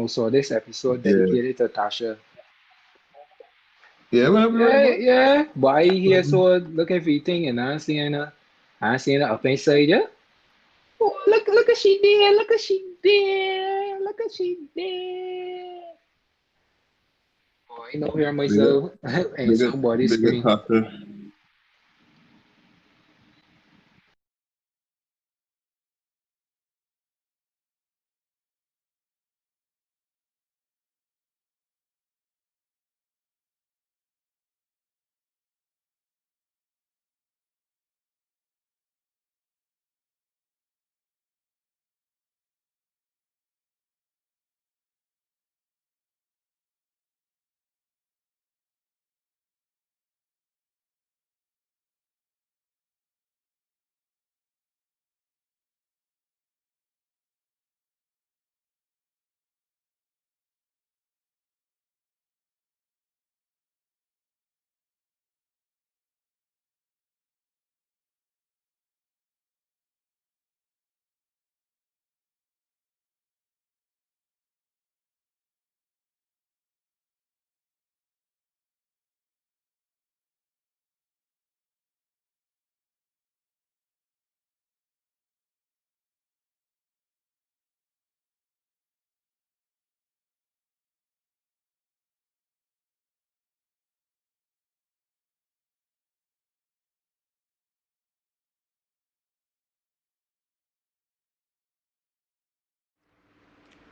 So this episode Yeah. dedicated to Tasha. Yeah, whenever you're ready, Yeah, bro. yeah. Why here Mhm. so looking for eating and I'm seeing her up inside you. Oh, look at she there, look at she there, look at she there. Oh, I know here Big up, myself and big up, somebody's big up, screen. Tasha.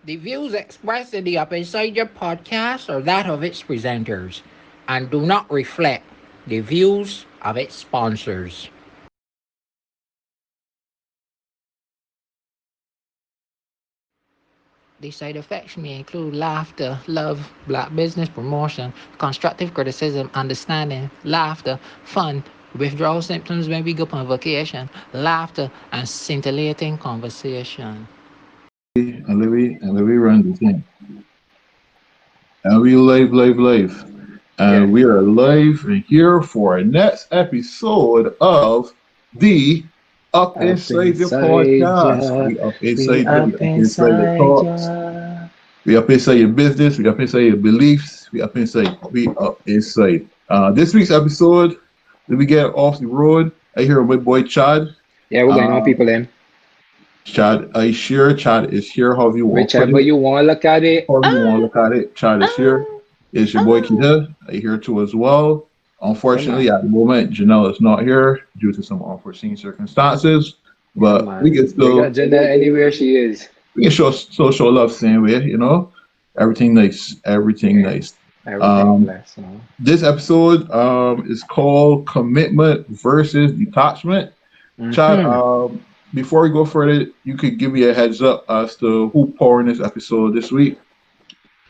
The views expressed in the Up Inside Your podcast are that of its presenters and do not reflect the views of its sponsors. The side effects may include laughter, love, black business promotion, constructive criticism, understanding, laughter, fun, withdrawal symptoms when we go on vacation, laughter, and scintillating conversation. And let me run the thing. And we live. Yeah. And we are live and here for our next episode of the Up Up Inside the inside podcast. ya, We up we inside you, we up up inside your inside thoughts, ya. we up inside your business, we up inside your beliefs, we up inside. This week's episode, let me get off the road. I hear my boy Chad. Yeah, we're going on Uh, people in. Chad, I share. Chad is here. How you want to put Whichever it? you want to look at it. However you want to look at it, Chad is here. It's your boy Ah. Kita here too as well. Yeah, Unfortunately, man. at the moment, Janelle is not here due to some unforeseen circumstances, Yeah, but we can man. Big up still Jeanette anywhere she is. we can show love same way, you know. Everything nice, everything Yeah. nice. Everything Um, blessed, you know. this episode is called Commitment versus Detachment. Chad, Mm-hmm. before we go further, you could give me a heads up as to who pouring this episode this week.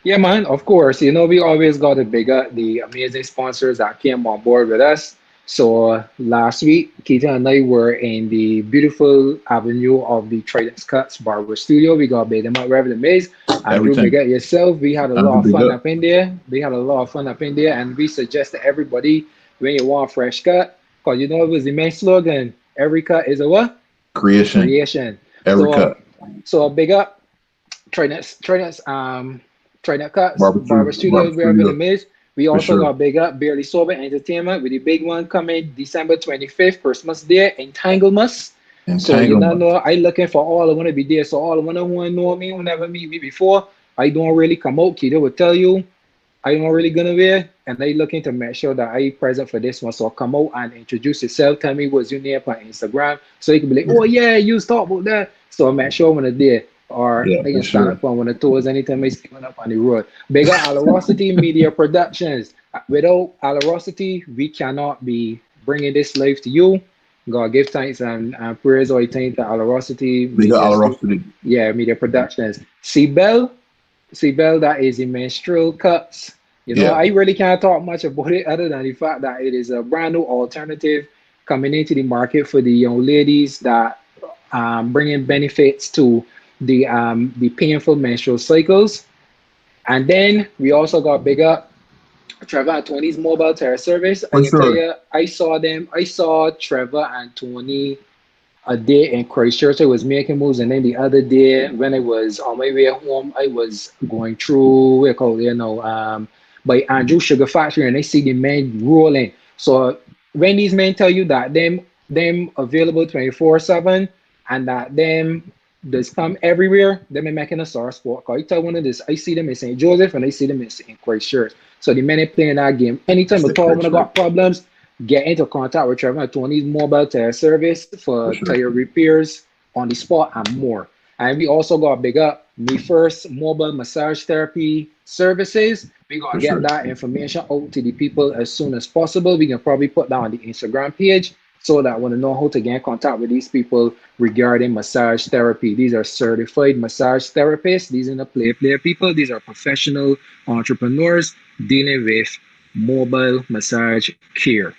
Yeah, man, of course. You know, we always got to big up the amazing sponsors that came on board with us. So last week, Keita and I were in the beautiful avenue of the Trident Cuts Barber Studio. We got big them up wherever the maze. Andrew, big Everything. up yourself. We had a I'm lot of big fun up. up in there. And we suggest to everybody when you want a fresh cut, because you know it was the main slogan. Every cut is a what? Creation. Creation. Every So, cut. so big up Try That Cuts, Barber Studios, Barber wherever the studio is. We for also sure. got big up Barely Sober Entertainment with the big one coming December 25th, Christmas Day, Entanglements. So you know, Entanglement. I looking for all I want to be there. So all I want to know me, who never meet me before, I don't really come out. Kiddo will tell you I don't really gonna wear, and I looking to make sure that I present for this one. So come out and introduce yourself. Tell me what's your name on Instagram, so you can be like, Yeah, oh yeah, you talk about that. So make sure when it's there, or yeah, I for can stand sure. up on one of the tours anytime I see one up on the road. Big up Alarosity Media Productions. Without Alarosity, we cannot be bringing this live to you. God give thanks and praise all time to Alarosity Big up Media Alarosity. yeah, Media Productions. See Bell, that is the menstrual cups. You know, Yeah, I really can't talk much about it other than the fact that it is a brand new alternative coming into the market for the young ladies that bringing benefits to the painful menstrual cycles. And then we also got big up Trevor and Tony's mobile terror service. I for can tell sure. you, I saw Trevor and Tony a day in Christchurch, I was making moves, and then the other day when I was on my way home, I was going through we call by Andrew Sugar Factory, and I see the men rolling. So when these men tell you that them available 24/7 and that them they come everywhere, them are making a sore sport. Cause I tell one of this, I see them in St. Joseph and I see them in Christchurch. So the men are playing that game. Anytime at all For when I sure. got problems, get into contact with Trevor and Tony's mobile tire service For for sure. tire repairs on the spot and more. And we also got big up Me First mobile massage therapy services. We For gotta get sure. that information out to the people as soon as possible. We can probably put that on the Instagram page so that when they know how to get in contact with these people regarding massage therapy. These are certified massage therapists. These are the play people. These are professional entrepreneurs dealing with mobile massage care.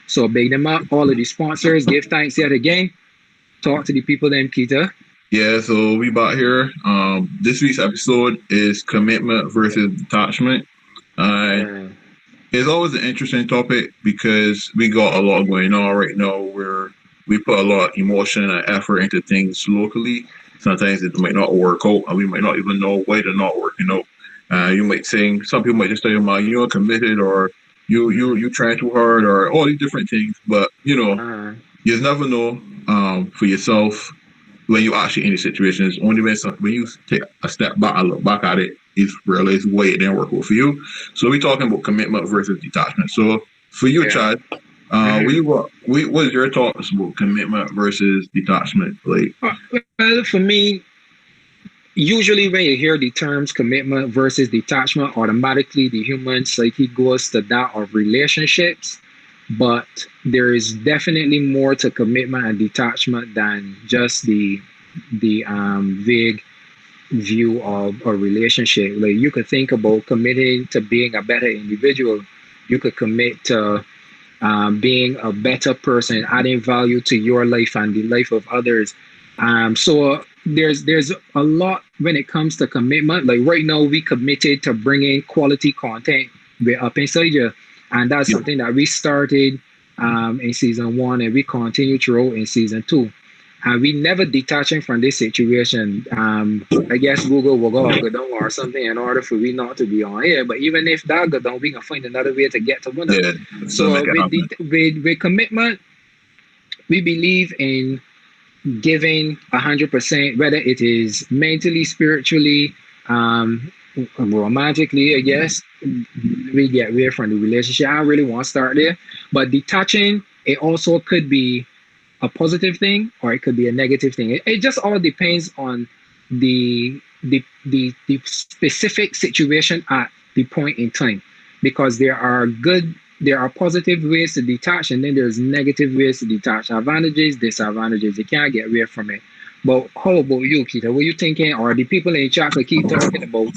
So big them up, all of the sponsors. Give thanks yet again. Talk to the people then, Keita. Yeah, so we about here. This week's episode is commitment versus detachment. Uh, Uh, it's always an interesting topic because we got a lot going on right now where we put a lot of emotion and effort into things locally. Sometimes it might not work out, and we might not even know why they're not working out. You might think some people might just tell you, "Man, you're committed," or "you trying too hard," or all these different things. But uh, you never know for yourself when you actually in these situations. Only when you take a step back and look back at it, is realize why it didn't work out for you. So we're talking about commitment versus detachment. So for you, yeah. Chad, what is your thoughts about commitment versus detachment? Like, Well, for me, usually when you hear the terms commitment versus detachment, automatically the human psyche goes to that of relationships. But there is definitely more to commitment and detachment than just the vague view of a relationship. Like you could think about committing to being a better individual. You could commit to being a better person, adding value to your life and the life of others. So there's a lot when it comes to commitment. Like right now, we committed to bringing quality content with Up Inside You, and that's yeah, something that we started in season one, and we continue throughout in season two. And we never detaching from this situation. I guess Google will go down or something in order for we not to be on here. But even if that go down, we can find another way to get to winner. yeah, still So make it happen. with commitment, we believe in giving 100%, whether it is mentally, spiritually, romantically, I guess. We get away from the relationship. I really want to start there. But detaching, it also could be a positive thing or it could be a negative thing. It just all depends on the specific situation at the point in time, because there are positive ways to detach and then there's negative ways to detach. Advantages, disadvantages. You can't get away from it. But how about you, Keita? What you thinking? Or the people in chat could keep talking about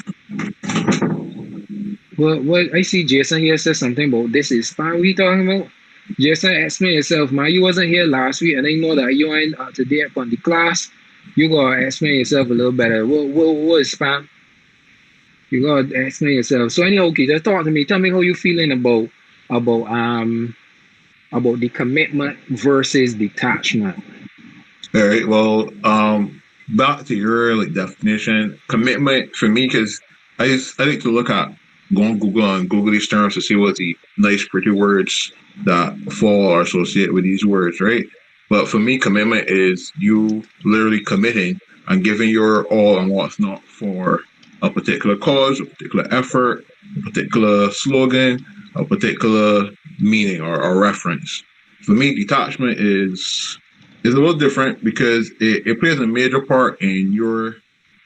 what I see Jason here says something about this is fine. What you talking about? Jason, explain yourself, man. You wasn't here last week, and I know that you ain't up to date on the class. You gotta explain yourself a little better. What is spam? You gotta explain yourself. So anyhow, okay, just talk to me. Tell me how you feeling about about the commitment versus detachment. All right. Well, back to your like definition, commitment for me, because I like to look at go on Google and Google these terms to see what the nice, pretty words that fall or associate with these words, right? But for me, commitment is you literally committing and giving your all and what's not for a particular cause, a particular effort, a particular slogan, a particular meaning or reference. For me, detachment is a little different because it plays a major part in your,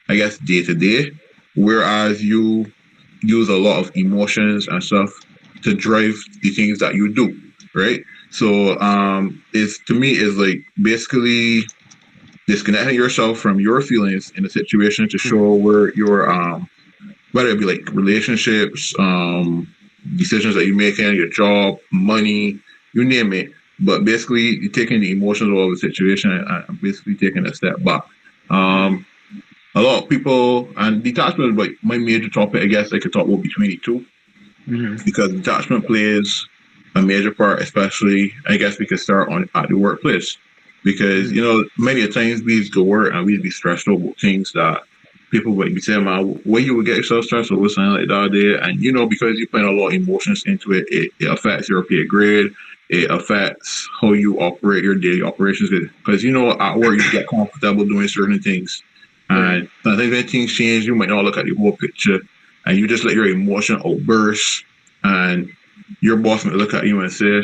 I guess, day to day, whereas you use a lot of emotions and stuff to drive the things that you do, right? So it's to me is like basically disconnecting yourself from your feelings in a situation to show where your whether it be like relationships, decisions that you make in your job, money, you name it. But basically, you're taking the emotions of the situation and basically taking a step back. Um, a lot of people, and detachment is like my major topic, I guess I could talk about between the two, Mm-hmm. because detachment plays a major part, especially, I guess we could start on at the workplace. because Mm. many a times we used to work and we'd be stressed over things that people would be saying, "Man, where you would get yourself stressed over something like that there," and because you put a lot of emotions into it, it affects your pay grade. It affects how you operate your daily operations because at work you get comfortable doing certain things, Yeah. and sometimes when things change, you might not look at the whole picture, and you just let your emotion outburst, and your boss might look at you and say,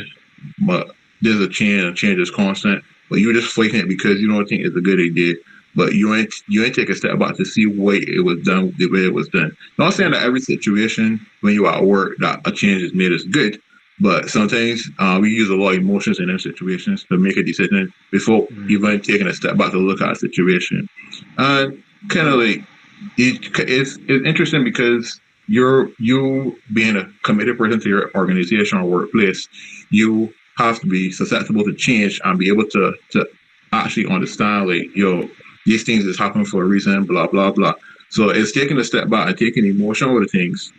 "But there's a change. A change is constant." But you're just flaking it because you don't think it's a good idea. But you ain't take a step back to see why it was done the way it was done. Not saying that every situation when you're at work that a change is made is good, but sometimes we use a lot of emotions in those situations to make a decision before Mm. even taking a step back to look at a situation. And kind of like it's interesting because you being a committed person to your organization or workplace, you have to be susceptible to change and be able to actually understand like these things is happening for a reason, blah blah blah. So it's taking a step back and taking emotion over the things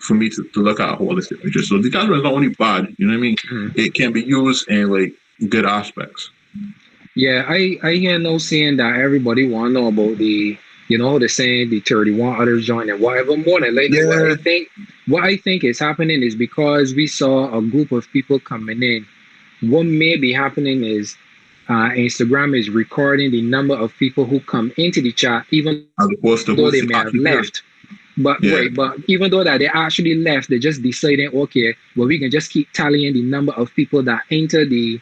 for me to look at a holistic picture. So detachment is not only bad, you know what I mean? Mm. It can be used in like good aspects. Yeah, I hear no saying that everybody want to know about the saying the 31 others join and whatever more than likely Yeah, what I think is happening is because we saw a group of people coming in. What may be happening is Instagram is recording the number of people who come into the chat, even though they as may have opposed to who's left. actually here. But Yeah, even though that they actually left, they're just deciding, okay, well, we can just keep tallying the number of people that enter the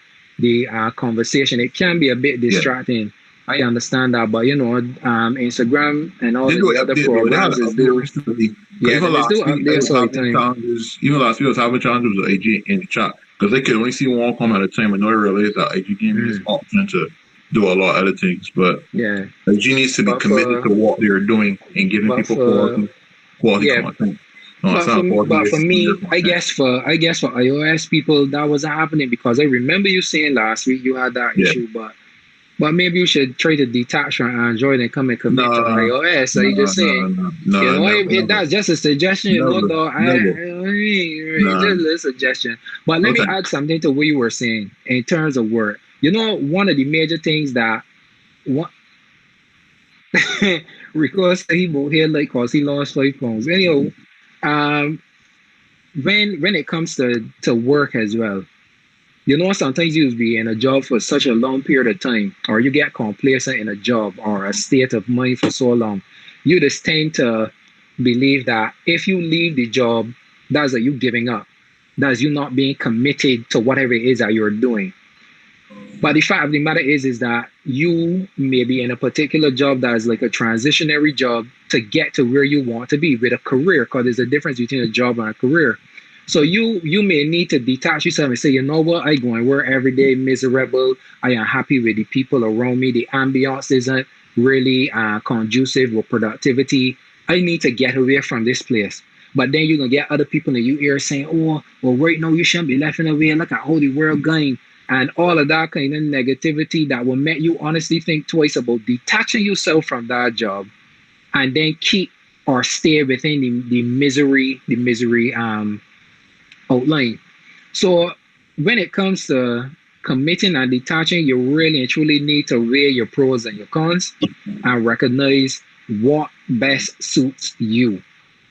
conversation. It can be a bit yeah. distracting. I understand that, but Instagram and all They of do the an other update though. They had programs an is update do recently. Because yeah, even it's do last week, I was updates all the having time. challenges. Even last week, I was having challenges with IG in the chat because they could only see one comment at a time, and now I realized that IG gave me this Mm, option to do a lot of other things. But yeah, IG needs to be but committed for to what they're doing and giving but people for quality yeah, content. No, it's not quality but for waste of your me, content. I guess for iOS people that wasn't happening because I remember you saying last week you had that Yeah. issue, but maybe you should try to detach from Android and come and commit to No, iOS. Are no, you just no, saying? no, no, never, never, That's just a suggestion, never, though. never. It's No, just a suggestion. But let no me thanks. add something to what you were saying in terms of work. One of the major things that one, Rico said he moved here like cause he lost 5 pounds. Anyhow, um, when it comes to work as well, sometimes you'll be in a job for such a long period of time, or you get complacent in a job or a state of mind for so long, you just tend to believe that if you leave the job, that's you giving up. That's you not being committed to whatever it is that you're doing. But the fact of the matter is that you may be in a particular job that is like a transitionary job to get to where you want to be with a career, because there's a difference between a job and a career. So you may need to detach yourself and say, you know what, I go and work every day miserable. I am happy with the people around me. The ambiance isn't really conducive with productivity. I need to get away from this place. But then you're gonna get other people in your ear saying, "Oh, well, right now you shouldn't be left away. Look at how the world going," and all of that kind of negativity that will make you honestly think twice about detaching yourself from that job and then keep or stay within the misery outline. So when it comes to committing and detaching, you really and truly need to weigh your pros and your cons and recognize what best suits you.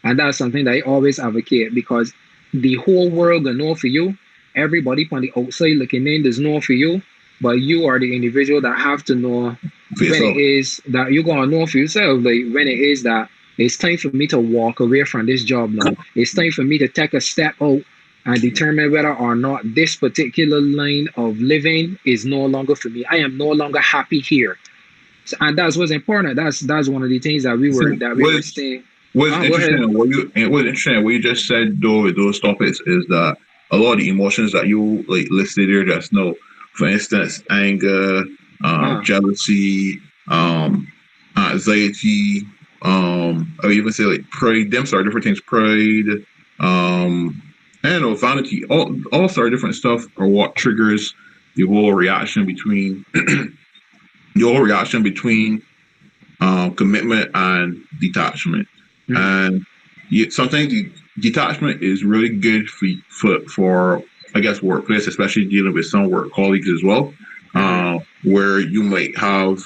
And that's something that I always advocate, because the whole world will know for you. Everybody on the outside looking in does know for you, but you are the individual that have to know For when it yourself. is that you're gonna know for yourself. Like when it is that it's time for me to walk away from this job now. It's time for me to take a step out and determine whether or not this particular line of living is no longer for me. I am no longer happy here. And that's what's important. That's one of the things that we So were saying. what's Go ahead. interesting and what's interesting and what you just said though with those topics is that a lot of the emotions that you like listed here just now, for instance, anger, Uh, jealousy, anxiety, I would even say like pride, them sort of different things, pride, um, I don't know, vanity, all sort of different stuff are what triggers the whole reaction between the whole reaction between commitment and detachment. mm, And sometimes detachment is really good for I guess workplace, especially dealing with some work colleagues as well. mm, where you might have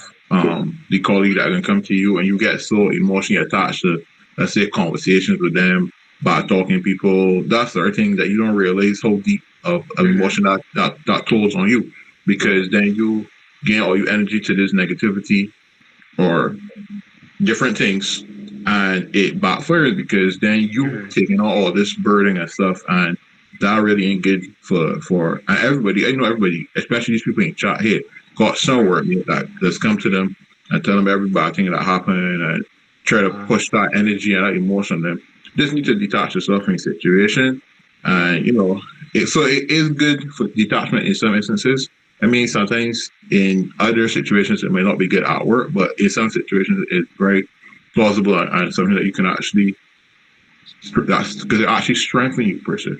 the colleague that can come to you and you get so emotionally attached to, let's say, conversations with them by talking to people. That's the other thing that you don't realize how deep of emotion that tolls on you, because then you gain all your energy to this negativity or different things, and it backfires because then you taking on all this burden and stuff, and that really ain't good for and everybody. I know everybody, especially these people in chat here, got somewhere that's come to them and tell them every bad thing that happened and try to push that energy and that emotion on them. Just need to detach yourself from the situation, and so it is good for detachment in some instances. I mean, sometimes in other situations it may not be good at work, but in some situations it's very plausible and something that you can actually that's because it actually strengthens you per se.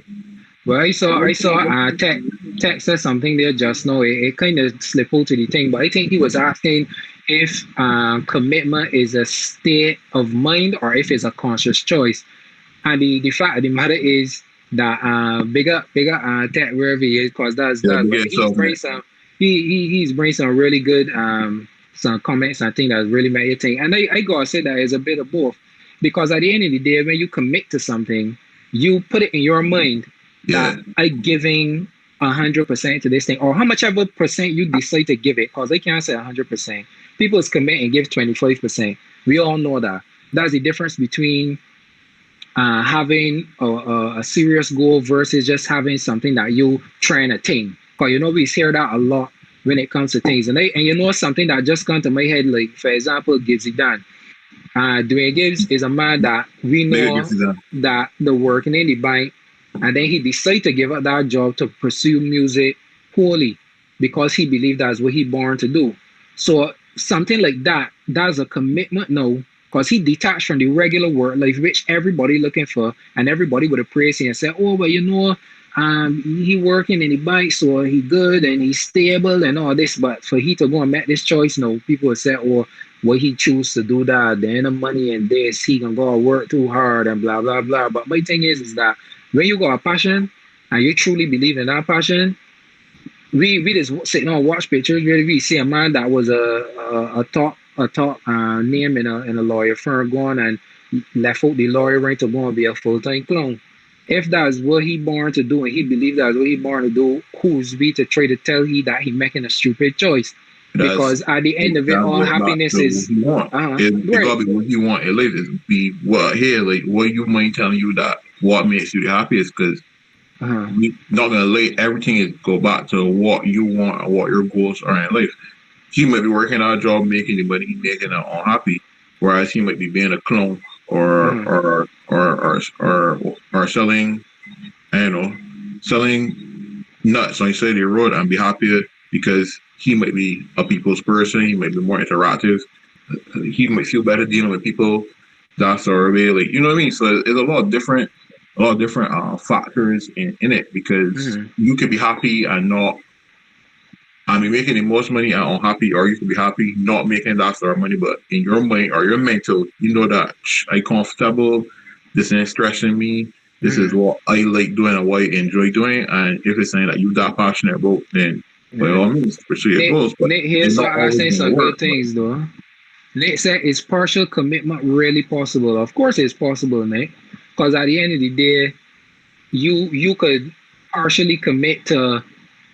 Well, I saw Tech said something there just now. It kind of slipped out to the thing, but I think he was asking if commitment is a state of mind or if it's a conscious choice. And the fact of the matter is that bigger Tech wherever he is, because Yeah, that's to but get he's yourself in bringing it. some he's bringing some really good some comments I think that really made you think. And I gotta say that is a bit of both. Because at the end of the day, when you commit to something, you put it in your mind Yeah, that I giving 100% to this thing, or how much ever percent you decide to give it, because I can't say 100%. People is commit and give 25%. We all know that. That's the difference between having a serious goal versus just having something that you trying to attain. Because we hear that a lot when it comes to things. And something that just come to my head, like for example, Gibbsy Dan. Dwayne Gibbs is a man that we bigger gift know to them. that the working in the bank, and then he decided to give up that job to pursue music wholly because he believed that's what he born to do. So something like that, that's a commitment now, because he detached from the regular work life, which everybody looking for, and everybody would appraise him and say, oh, well, he working in the bank, so he good and he's stable and all this. But for he to go and make this choice now, people would say, oh, what he choose to do that, the end of money and this, he can go and work too hard and blah blah blah. But my thing is that when you got a passion and you truly believe in that passion, we just sitting on watch pictures. Really, we see a man that was a top name in a lawyer firm going and left out the lawyer right to go and be a full time clown. If that's what he born to do and he believes that's what he born to do, who's we to try to tell he that he making a stupid choice? That's Because at the end of it, that all goes back happiness to what is you want. It right. gotta be what you want in life. Is be what here like what you mind telling you that what makes you the happiest, because Uh-huh. we not gonna let everything is go back to what you want and what your goals are in life. He might be working at a job making the money he making and unhappy, whereas he might be being a clone or Uh-huh. selling, I don't know, selling nuts on the side of the road and be happier because he might be a people's person. He might be more interactive. He might feel better dealing with people. That sort of way, like you know what I mean. So there's a lot of different factors in it, because Uh-huh. you could be happy and not I mean, making the most money and unhappy, or you could be happy not making that sort of money, but in your mind or your mental, you know that I comfortable, this ain't stressing me, this is Uh-huh. what I like doing and what I enjoy doing. And if it's something that you that passionate about, then by Uh-huh. all means pursue your goals. But Nate it's here's not what I always say gonna some work. good But things though. Nate said, is partial commitment really possible? Of course it's possible, Nate. Because at the end of the day, you could partially commit to,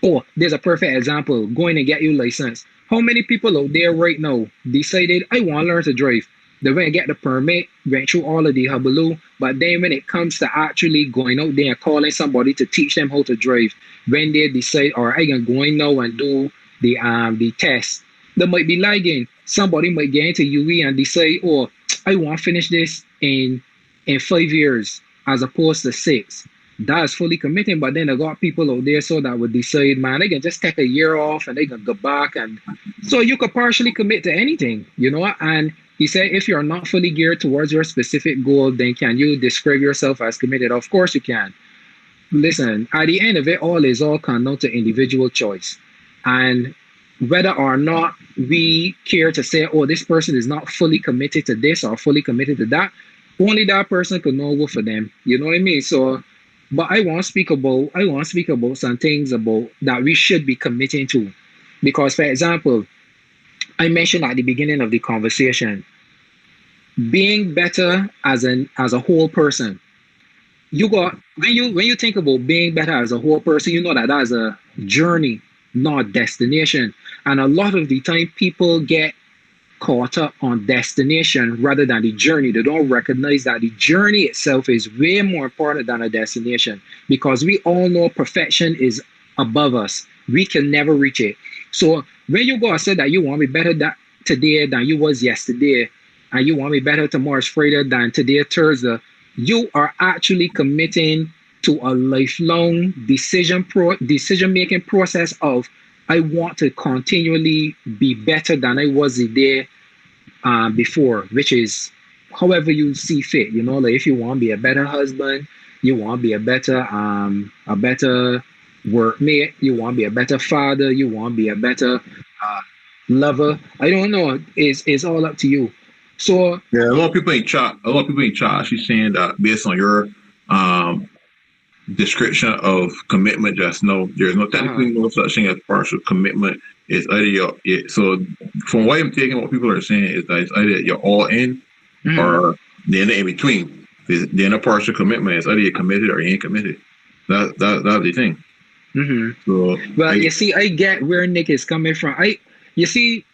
oh, there's a perfect example, going and get your license. How many people out there right now decided I want to learn to drive? They went and get the permit, went through all of the hubbub, but then when it comes to actually going out there and calling somebody to teach them how to drive, when they decide, all right, I can go in now and do the test, they might be lagging. Somebody might get into UE and decide, oh, I want to finish this in 5 years as opposed to six. That's fully committing, but then I got people out there so that would decide, man, they can just take a year off and they can go back. And so you could partially commit to anything. And he said, if you're not fully geared towards your specific goal, then can you describe yourself as committed? Of course you can. Listen, at the end of it all is all come down to individual choice. And whether or not we care to say, oh, this person is not fully committed to this or fully committed to that, only that person could know what for them. You know what I mean? So, but I want to speak about some things about that we should be committing to. Because, for example, I mentioned at the beginning of the conversation, being better as a whole person. You got when you think about being better as a whole person, you know that that's a journey, not destination. And a lot of the time, people get caught up on destination rather than the journey. They don't recognize that the journey itself is way more important than a destination because we all know perfection is above us. We can never reach it. So when you go and say that you want to be better today than you was yesterday, and you want to be better tomorrow Friday than today Thursday, you are actually committing to a lifelong decision making process of I want to continually be better than I was the day before, which is however you see fit. Like if you want to be a better husband, you want to be a better workmate, you want to be a better father, you want to be a better lover. I don't know. It's all up to you. So Yeah, a lot of people in chat actually saying that based on your um description of commitment, just no, there's no uh-huh. technically no such thing as partial commitment. It's either so from what I'm taking, what people are saying is that it's either you're all in Hmm. or then in between. Then a partial commitment is either you're committed or you ain't committed. That's the thing. Hmm. So But I you see, I get where Nick is coming from. You see,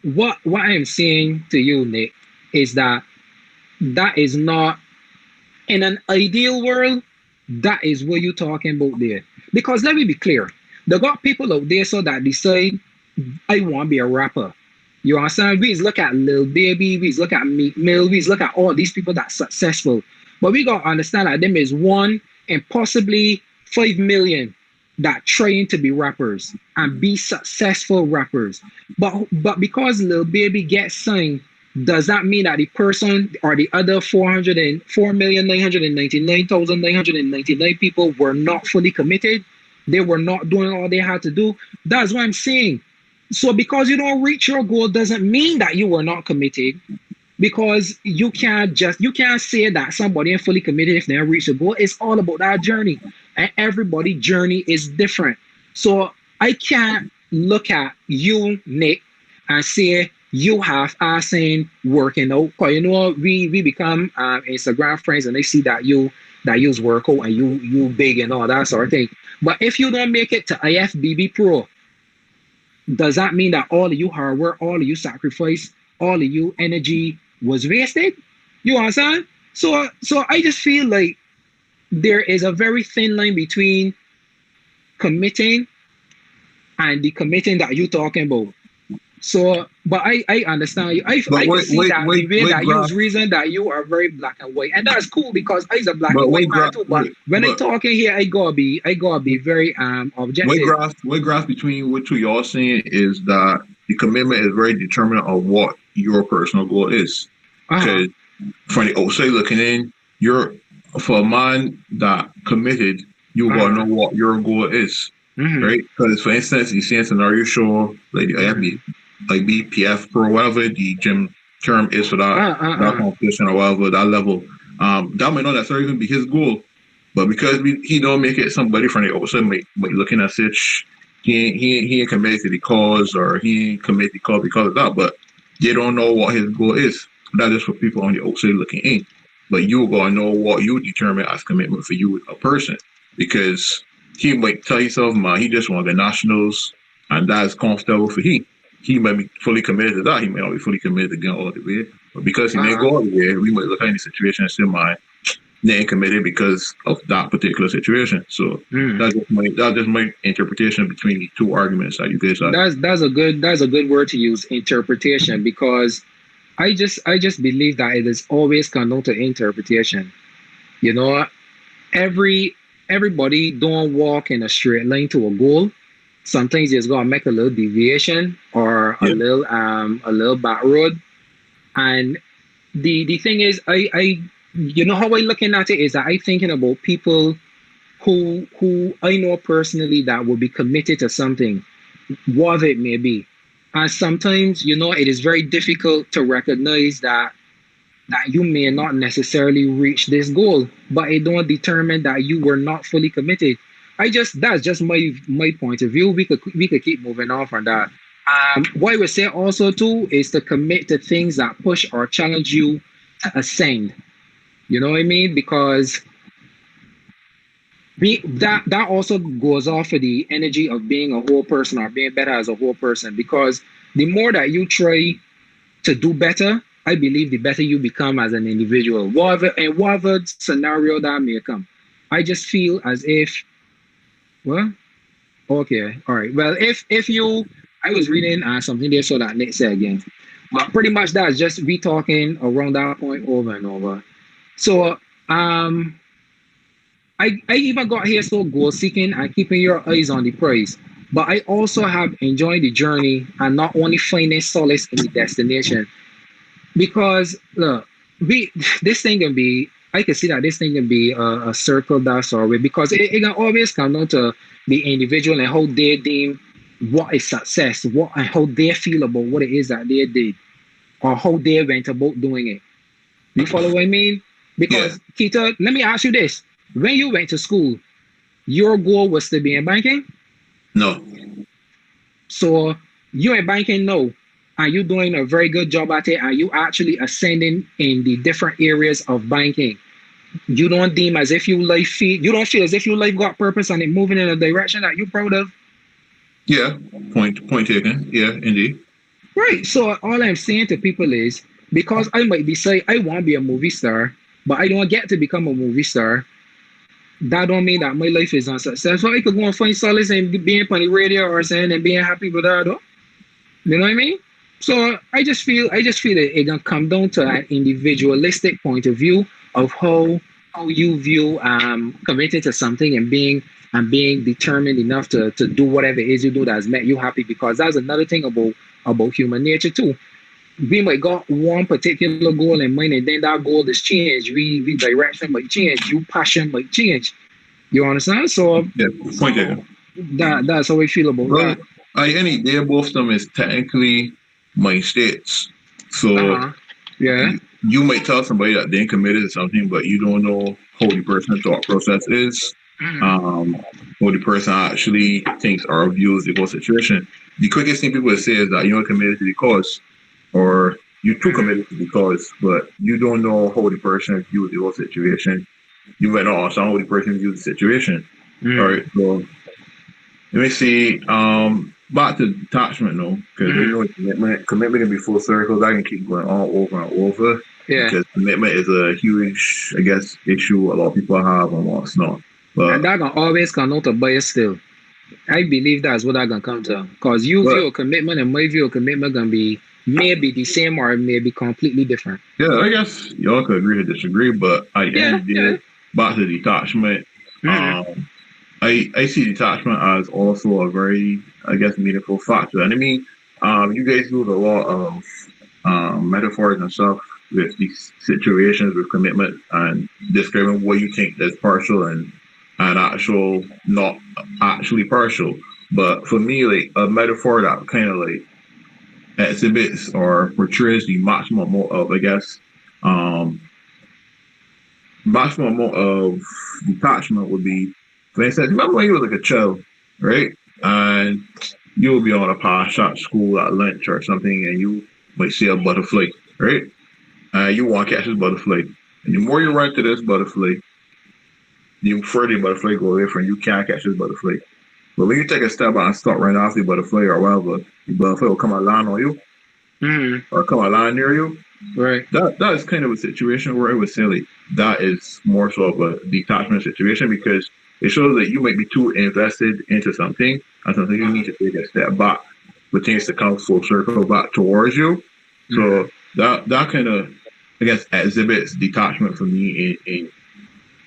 what I am saying to you, Nick, is that is not in an ideal world, that is what you're talking about there. Because let me be clear, they got people out there so that decide I want to be a rapper. You understand? We just look at Lil Baby, we just look at Meek Mill, we just look at all these people that's successful. But we gotta understand that them is one and possibly 5 million that trying to be rappers and be successful rappers. But because Lil Baby gets signed, does that mean that the person or the other 404,999,999 people were not fully committed? They were not doing all they had to do. That's what I'm saying. So because you don't reach your goal doesn't mean that you were not committed. Because you can't say that somebody ain't fully committed if they don't reach the goal. It's all about that journey, and everybody's journey is different. So I can't look at you, Nick, and say you have assing working out. Cause we become Instagram friends, and they see that you's work out and you big and all that sort of thing. But if you don't make it to IFBB Pro, does that mean that all of you hard work, all of you sacrifice, all of you energy was wasted? You understand? So I just feel like there is a very thin line between committing and the committing that you're talking about. So, but I understand you. I but can see that the way wait that you graph reason that you are very black and white, and that's cool because I'm a black but and white wait man graph too. But when I but talking here, I gotta be very objective. what graph between what two y'all saying is that the commitment is very determinant of what your personal goal is. Uh huh. Because from the outside looking in, you're for a man that committed, you Uh gotta huh. know what your goal is, Mhm. right? Because for instance, you see a scenario show like the Mhm. IFB, like BPF Pro, whatever the gym term is for that Uh. competition or whatever that level. That might not necessarily even be his goal, but because he don't make it, somebody from the outside might looking at such he ain't committed to the cause or he ain't committed to the cause because of that, but they don't know what his goal is. That is for people on the outside looking in. But you gotta know what you determine as commitment for you as a person. Because he might tell himself, man, he just want the nationals and that's comfortable for he. He might be fully committed to that. He might not be fully committed to getting all the way. But because he may Uh-huh. go all the way, we might look at any situation and say, man, they ain't committed because of that particular situation. So Mm. that's just my interpretation between the two arguments that you guys had. That's a good word to use, interpretation, because I just believe that it is always come down to interpretation. You know, every everybody don't walk in a straight line to a goal. Sometimes you just gotta make a little deviation or a Yeah. little back road. And the thing is, how I looking at it is that I thinking about people who I know personally that will be committed to something, whatever it may be. And sometimes, it is very difficult to recognize that you may not necessarily reach this goal, but it don't determine that you were not fully committed. I just that's just my point of view. We could keep moving on from that. What I would say also too is to commit to things that push or challenge you to ascend. You know what I mean? Because that also goes off of the energy of being a whole person or being better as a whole person. Because the more that you try to do better, I believe the better you become as an individual, whatever scenario that may come. I just feel as if, well, okay, all right. Well, if you, I was reading something there, so that Nick said again. But pretty much that's just we talking around that point over and over. So um, I even got here so goal seeking and keeping your eyes on the prize. But I also have enjoyed the journey and not only finding solace in the destination. Because look, we this thing can be. I can see that this thing can be a circle that's already because it can always come down to the individual and how they deem what is success, what and how they feel about what it is that they did or how they went about doing it. You follow what I mean? Yeah. Because Keita, let me ask you this: when you went to school, your goal was to be in banking. No. So you're in banking now. Are you doing a very good job at it? Are you actually ascending in the different areas of banking? You don't deem as if you don't feel as if your life got purpose and it moving in a direction that you're proud of. Yeah. Point taken. Yeah, indeed. Right. So all I'm saying to people is because I might be saying I want to be a movie star, but I don't get to become a movie star, that don't mean that my life is unsuccessful. I could go and find solace in being on the radio or saying and being happy with that though. You know what I mean? So I just feel that it gonna come down to an individualistic point of view of how you view committing to something and being determined enough to do whatever it is you do that's met you happy because that's another thing about human nature too. We might got one particular goal in mind and then that goal is changed. We direction might change, you passion might change. You understand? So Yeah. Point taken. that's how I feel about Well, that. any day both of them is technically mind states. So Uh-huh. Yeah. you might tell somebody that they're committed to something, but you don't know how the person's thought process is, Mhm. um, what the person actually thinks or views the whole situation. The quickest thing people would say is that you're committed to the cause, or you're too Mhm. committed to the cause, but you don't know how the person views the whole situation. You might not understand how the person views the situation. All right, Mhm. so let me see. Back to detachment though, because you Mhm. know commitment can be full circles. I can keep going on over and over Yeah. because commitment is a huge, I guess, issue a lot of people have and what's not. And But that can always come out of bias still. I believe that's what that can come to. Because you but view a commitment and my view of commitment can be maybe the same or maybe completely different. yeah, I guess y'all could agree to disagree. But at the end Yeah, of the yeah. day, back to detachment. Mhm. Um, I see detachment as also a very, I guess, meaningful factor. And I mean, you guys use a lot of metaphors and stuff with these situations with commitment and describing what you think is partial and actual not actually partial. But for me, like a metaphor that kind of like exhibits or portrays the maximum amount of, I guess, um, maximum amount of detachment would be, for instance, remember when you were like a child, right? And you will be on a path at school at lunch or something, and you might see a butterfly, right? You want to catch this butterfly. And the more you run to this butterfly, the further the butterfly go away from you. You can't catch this butterfly. But when you take a step out and start running after the butterfly or whatever, the butterfly will come and land on you Mhm. or come and land near you. Right. That is kind of a situation where I would say like that is more so of a detachment situation because it shows that you might be too invested into something and something you need to take a step back for things to come full circle back towards you. So Mhm. that kind of I guess exhibits detachment for me in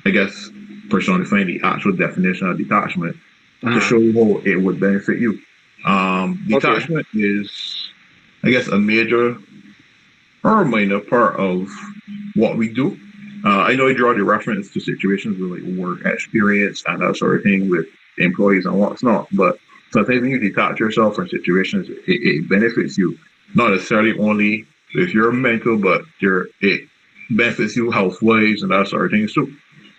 I guess personifying the actual definition of detachment to Uh-huh. show you how it would benefit you. Okay. Detachment is I guess a major or a minor part of what we do. I know I draw the reference to situations with like work experience and that sort of thing with employees and what's not, but sometimes when you detach yourself from situations, it benefits you. Not necessarily only if you're mental, but it benefits you health wise and that sort of things too.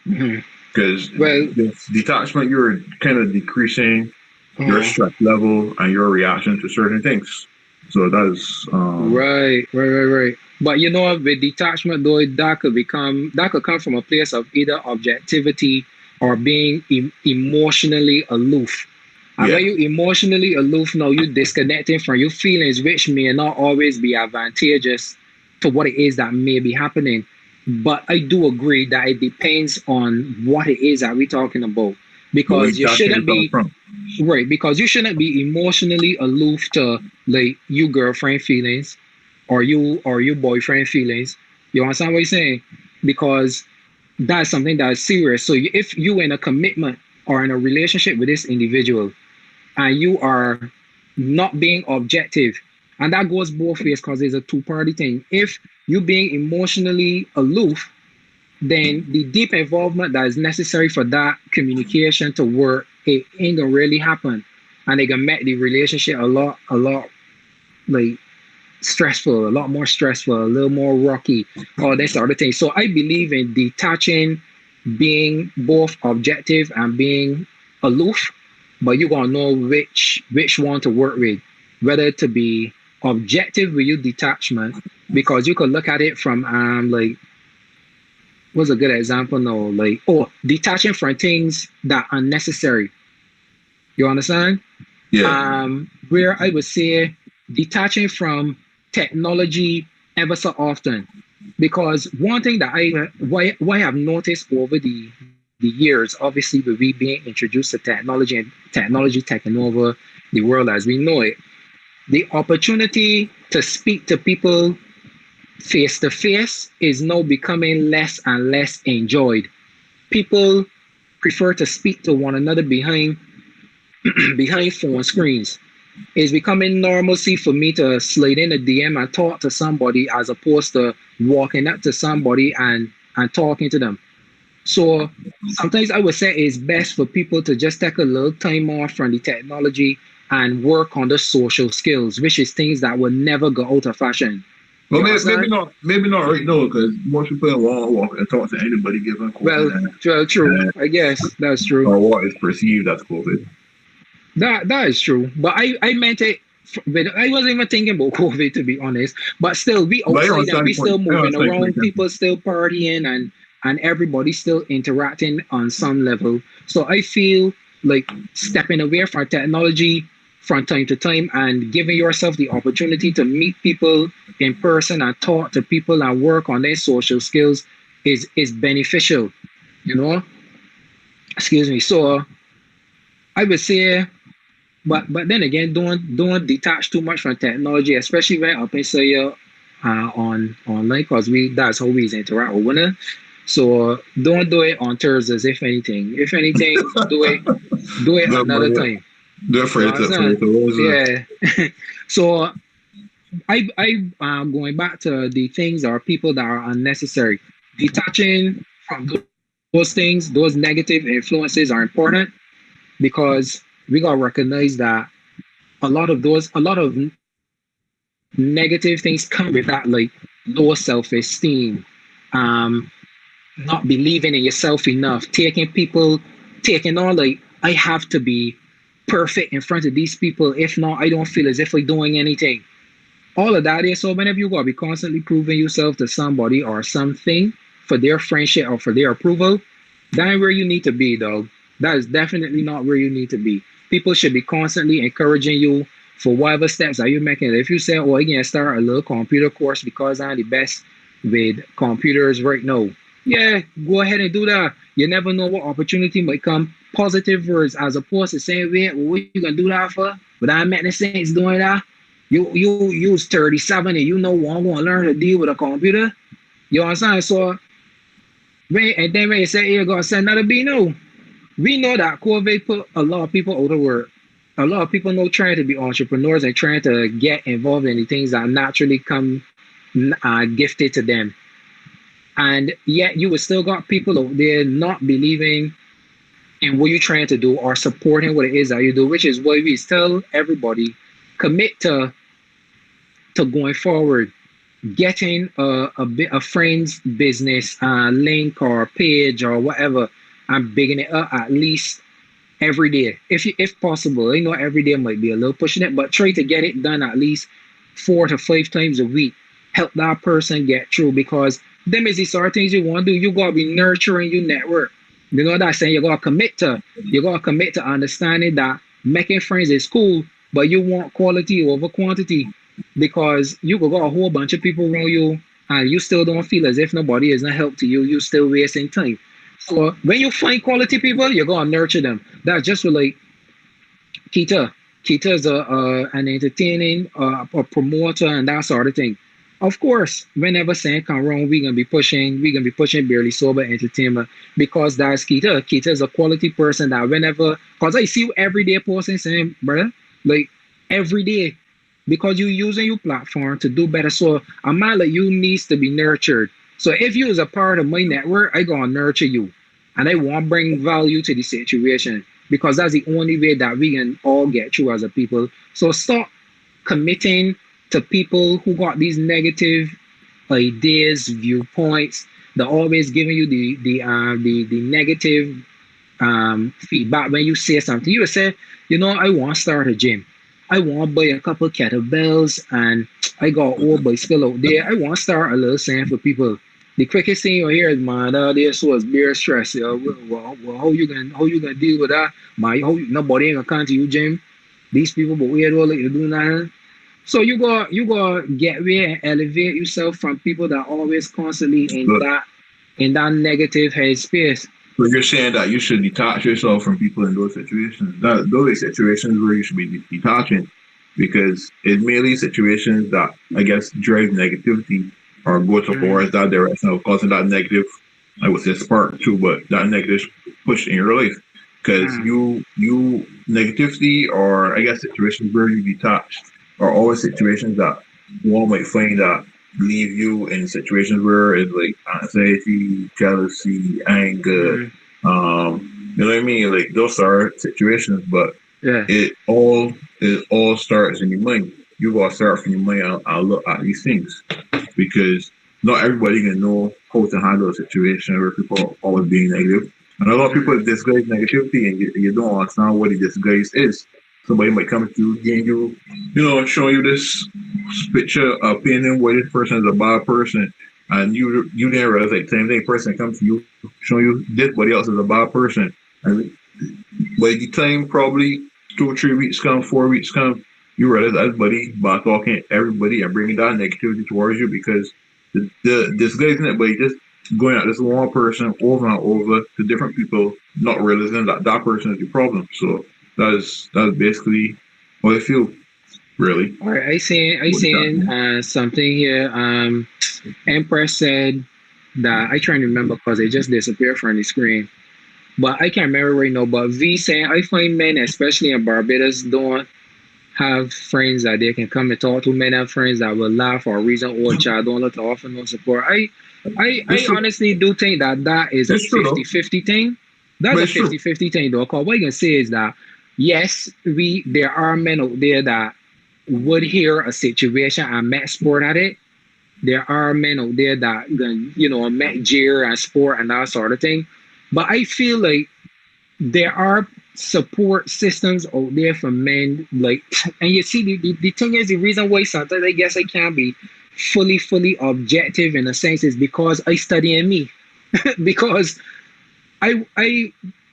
Mhm. because Well, with detachment, you're kind of decreasing your uh, stress level and your reaction to certain things. So that's right. But you know, with detachment, though, that could come from a place of either objectivity or being emotionally aloof. And yeah. when you emotionally aloof, now you disconnecting from your feelings, which may not always be advantageous to what it is that may be happening. But I do agree that it depends on what it is that we're talking about, But we because you detaching shouldn't yourself be from. right, because you shouldn't be emotionally aloof to like you girlfriend feelings or you boyfriend feelings. You understand what I'm saying? Because that's something that's serious. So if you in a commitment or in a relationship with this individual and you are not being objective, and that goes both ways because it's a two-party thing. If you being emotionally aloof, then the deep involvement that is necessary for that communication to work, it ain't gonna really happen. And it can make the relationship a lot like stressful, a lot more stressful, a little more rocky, all that sort of thing. So I believe in detaching, being both objective and being aloof, but you're gonna know which one to work with, whether to be objective with your detachment, because you could look at it from like what's a good example now? Like, oh, detaching from things that are unnecessary. You understand? Yeah. Where I would say detaching from technology ever so often. Because one thing that why I've noticed over the years, obviously with we being introduced to technology and technology taking over the world as we know it, the opportunity to speak to people face to face is now becoming less and less enjoyed. People prefer to speak to one another behind phone screens. It's becoming normalcy for me to slide in a DM and talk to somebody as opposed to walking up to somebody and talking to them. So sometimes I would say it's best for people to just take a little time off from the technology and work on the social skills, which is things that will never go out of fashion. Well, You understand? maybe not right now, because most people won't walk and talk to anybody given COVID Well, well, true. and I guess that's true. or what is perceived as COVID. That is true, but I meant it. I wasn't even thinking about COVID to be honest. But still, we But I outside and understand we the point. still I moving understand the around. point. People still partying and everybody still interacting on some level. So I feel like stepping away from technology from time to time and giving yourself the opportunity to meet people in person and talk to people and work on their social skills is beneficial. You know, excuse me. So I would say but then again, don't detach too much from technology, especially when up inside you on online, because we that's how we interact with one another. So don't do it on Thursdays. If anything, do it The another money, time. the You for understand? the was Yeah. So I going back to the things or people that are unnecessary. Detaching from those things, those negative influences are important because we gotta recognize that a lot of negative things come with that, like low self-esteem, um, not believing in yourself enough, taking on like I have to be perfect in front of these people. If not, I don't feel as if I'm doing anything. All of that is so whenever you gotta be constantly proving yourself to somebody or something for their friendship or for their approval, that ain't where you need to be, dog. That is definitely not where you need to be. People should be constantly encouraging you for whatever steps that you're making. If you say, oh, I can start a little computer course because I'm the best with computers right now. Yeah, go ahead and do that. You never know what opportunity might come. Positive words as opposed to saying, wait, well, what you gonna do that for? But I making sense doing that. You use 37 and you know one gonna learn to deal with a computer. You understand? So and then when you say you're gonna send another B, no. We know that COVID put a lot of people out of work. A lot of people know trying to be entrepreneurs and trying to get involved in the things that naturally come gifted to them. And yet you would still got people out there not believing in what you're trying to do or supporting what it is that you do, which is why we tell everybody commit to going forward, getting a friend's business link or page or whatever. I'm bigging it up at least every day, if possible. I know every day might be a little pushing it, but try to get it done at least 4 to 5 times a week. Help that person get through because them is the sort of things you want to do. You gotta be nurturing your network. You know what I'm saying? You gotta commit to understanding that making friends is cool, but you want quality over quantity because you got a whole bunch of people around you and you still don't feel as if nobody is not help to you. You still wasting time. So when you find quality people, you're gonna nurture them. That's just what like Kita. Kita is an entertaining a promoter and that sort of thing. Of course, whenever saying come wrong, we're gonna be pushing barely sober entertainment because that's Kita. Kita is a quality person that whenever cause I see you every day posting saying, brother, like every day. Because you're using your platform to do better. So a man like you needs to be nurtured. So if you is a part of my network, I gonna nurture you. And I want to bring value to the situation because that's the only way that we can all get through as a people. So stop committing to people who got these negative ideas, viewpoints. They're always giving you the negative feedback when you say something. You would say, I want to start a gym. I want to buy a couple kettlebells and I got old bicycle out there. I want to start a little saying for people. The quickest thing you hear is, man, this was beer stress. How you gonna deal with that? Nobody ain't gonna come to you, Jim. These people, but we don't let you do nothing. So you go get where and elevate yourself from people that always constantly But in that negative headspace. So you're saying that you should detach yourself from people in those situations. That those are situations where you should be detaching, because it's mainly situations that I guess drive negativity or go Mm, towards that direction of causing that negative, I would say spark too, but that negative push in your life. Because mm, you negativity or I guess situations where you detach are always situations that one might find that leave you in situations where it's like anxiety, jealousy, anger, mm, you know what I mean? Like those are situations, but yeah. it all it all starts in your mind. You gotta start from your mind and look at these things because not everybody can know how to handle a situation where people are always being negative. And a lot of people Mm, disguise negativity and you don't understand what the disguise is. Somebody might come to you, getting you, showing you this picture, opinion where this person is a bad person, and you didn't realize like same thing person comes to you, showing you this body else is a bad person. And by the time probably 2 or 3 weeks come, 4 weeks come, you realize everybody by talking everybody and bringing that negativity towards you because the disguising it by just going at this one person over and over to different people, not realizing that that person is the problem. So that's basically how I feel, really. all right, I seen something here. Empress said that I trying to remember because it just disappeared from the screen. But I can't remember right now. But V saying I find men, especially in Barbados, don't have friends that they can come and talk to. Men have friends that will laugh or reason or child don't let to offer no support. It's I true. honestly do think that that is a It's true though. 50-50 thing. That's But a it's true. 50-50 thing though. Cause what you can say is that yes, there are men out there that would hear a situation and met sport at it. There are men out there that met jeer and sport and that sort of thing. But I feel like there are support systems out there for men, like, and you see the thing is the reason why sometimes I guess I can't be fully objective in a sense is because I study in me. Because I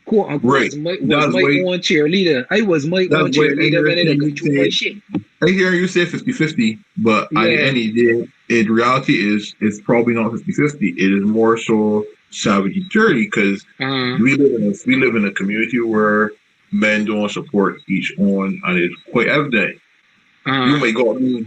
quote unquote Right. was That's my why own cheerleader. I was my that's own why I cheerleader hear when I saying go you through my say shit. I hear you say 50-50, but at the Yeah. end of the day, in reality is it's probably not 50-50. It is more so 70-30 because Uh, we live in a community where men don't support each one and it's quite evident. You uh, may got me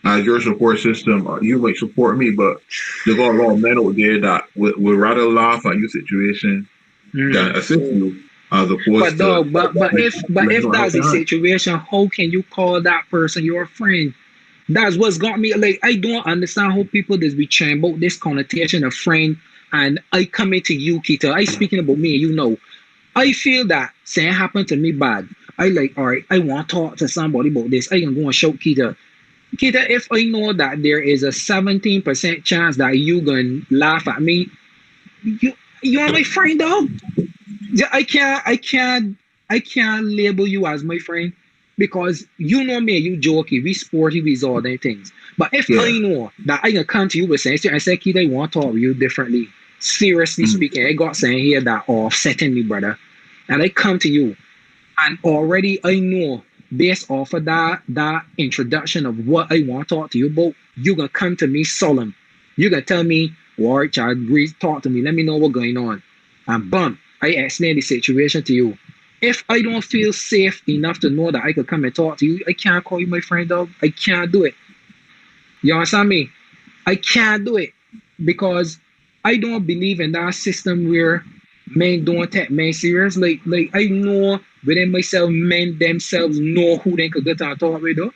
as your support system, or you might support me, but there got a lot of men out there that would rather laugh at your situation mm. than assist you as But opposed to dog, but if not that's the helping out. situation, how can you call that person your friend? That's what's got me. Like, I don't understand how people just be trying about this connotation of friend. And I coming to you, Kita. I speaking about me, I feel that saying happened to me bad. I like, all right, I want to talk to somebody about this. I can go and show Kita. Kita, if I know that there is a 17% chance that you gonna laugh at me, you are my friend, dog. Yeah, I can't label you as my friend because you know me, you jokey, we sporty, we all them things. But if Yeah. I know that I can come to you with saying, I say, kid, I want to talk with you differently. Seriously Mm. speaking, I got saying here that offsetting me, brother. And I come to you and already I know based off of that introduction of what I want to talk to you about, you gonna come to me solemn. You gonna tell me, all right, child, breathe, talk to me, let me know what's going on. And bam, I explain the situation to you. If I don't feel safe enough to know that I could come and talk to you, I can't call you my friend, dog. I can't do it. You understand me? I can't do it because I don't believe in that system where men don't take men serious. Like I know within myself, men themselves know who they could get to talk with. Though.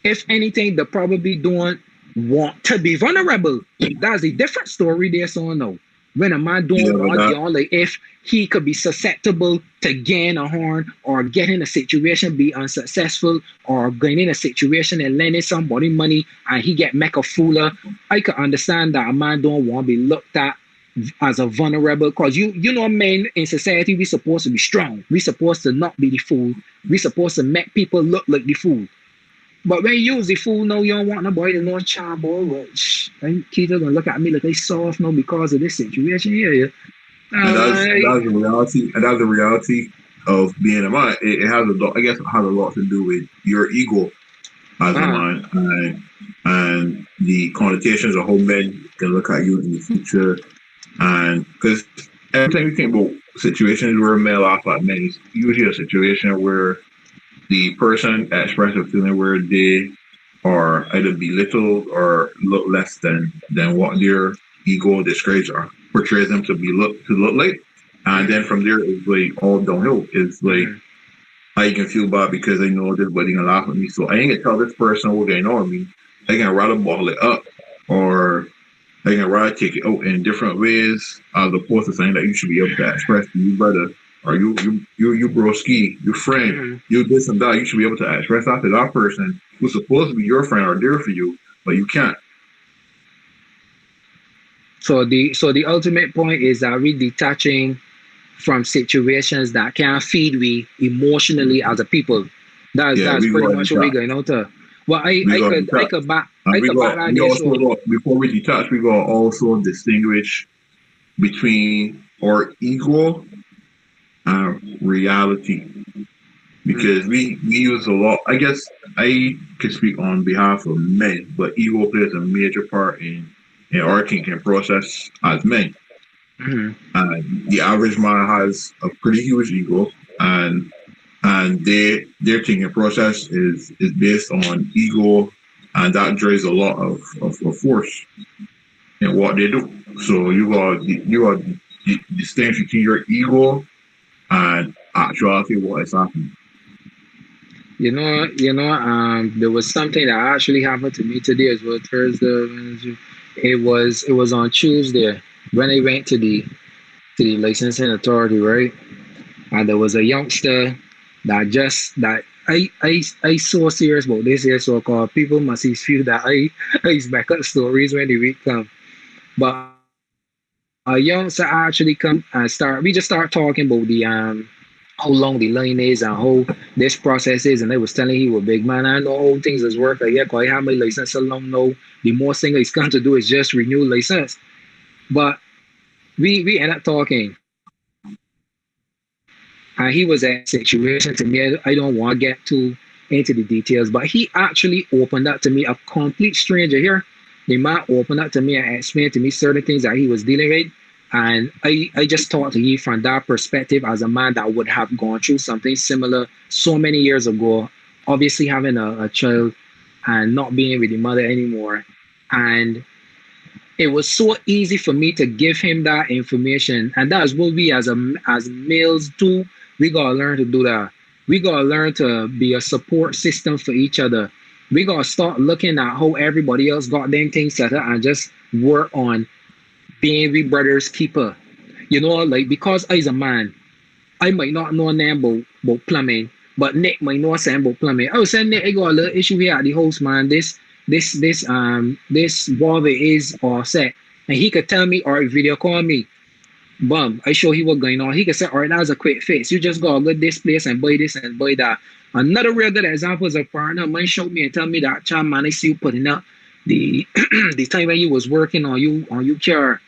If anything, they probably don't want to be vulnerable. That's a different story there, so no. When a man Yeah, don't but want, like if he could be susceptible to gain a horn or get in a situation, be unsuccessful, or going in a situation and lending somebody money and he get make a fooler, I could understand that a man don't want to be looked at as a vulnerable because you know men in society we supposed to be strong. We supposed to not be the fool. We supposed to make people look like the fool. But when you use the fool, no, you don't want nobody to know child boy. But I keep gonna look at me like they soft no because of this situation here. Yeah. and I, that's the reality, and that's the reality of being a man. It has a lot, I guess, it has a lot to do with your ego as a uh, man, and the connotations of how men can look at you in the future. And because every time you think about situations where men laugh at men, it's usually a situation where the person expresses a feeling where they are either belittled or look less than what their ego describes or portrays them to look like. And then mm, from there it's like all downhill. It's like mm, I can feel bad because I know this buddy gonna laugh at me. So I ain't gonna tell this person what going on with me. I can rather bottle it up or I can rather take it out in different ways as opposed to saying that you should be able to express to you brother or you broski, your friend, mm. you this and that. You should be able to express that to that person who's supposed to be your friend or there for you, but you can't. So the ultimate point is that we detaching from situations that can feed we emotionally as a people. That's Yeah, that's we pretty got much what we detached. going on to. Well, I We I got could I detached. could back And I could back that we there. also So got before we detach, we got also distinguish between our ego and reality. Because mm, we use a lot. I guess I can speak on behalf of men, but ego plays a major part in our thinking process as men. mm, And the average man has a pretty huge ego, and their thinking process is based on ego, and that drives a lot of force in what they do. So you got the distinction between your ego and actuality what is happening. there was something that actually happened to me today as well. Thursday, Wednesday. It was on Tuesday when I went to the licensing authority, right? And there was a youngster that I so serious about this here so called people must feel that I back up stories when the week come. But a youngster actually come and we just start talking about the how long the line is and how this process is. And they was telling he was big man. I know how things is work. Like, yeah, 'cause I have my license so long now. The most thing he's going to do is just renew license. But we end up talking. And he was explaining the situation to me. I don't want to get too into the details, but he actually opened up to me, a complete stranger here. The man opened up to me and explained to me certain things that he was dealing with. And I just talked to you from that perspective as a man that would have gone through something similar so many years ago, obviously having a child and not being with the mother anymore. And it was so easy for me to give him that information, and that's what we as males do. We gotta learn to do that. We gotta learn to be a support system for each other. We gotta start looking at how everybody else got them things set up and just work on being we brothers keeper. Like because I's a man, I might not know name about plumbing, but Nick might know something about plumbing. Oh, say Nick, I got a little issue here at the house, man. This wall is all set. And he could tell me or video call me. Boom. I show he what going on. He can say, all right, that was a quick fix. You just go to this place and buy this and buy that. Another real good example is a partner of mine showed me and tell me that, child man, I see you putting up the the time when you was working on you car.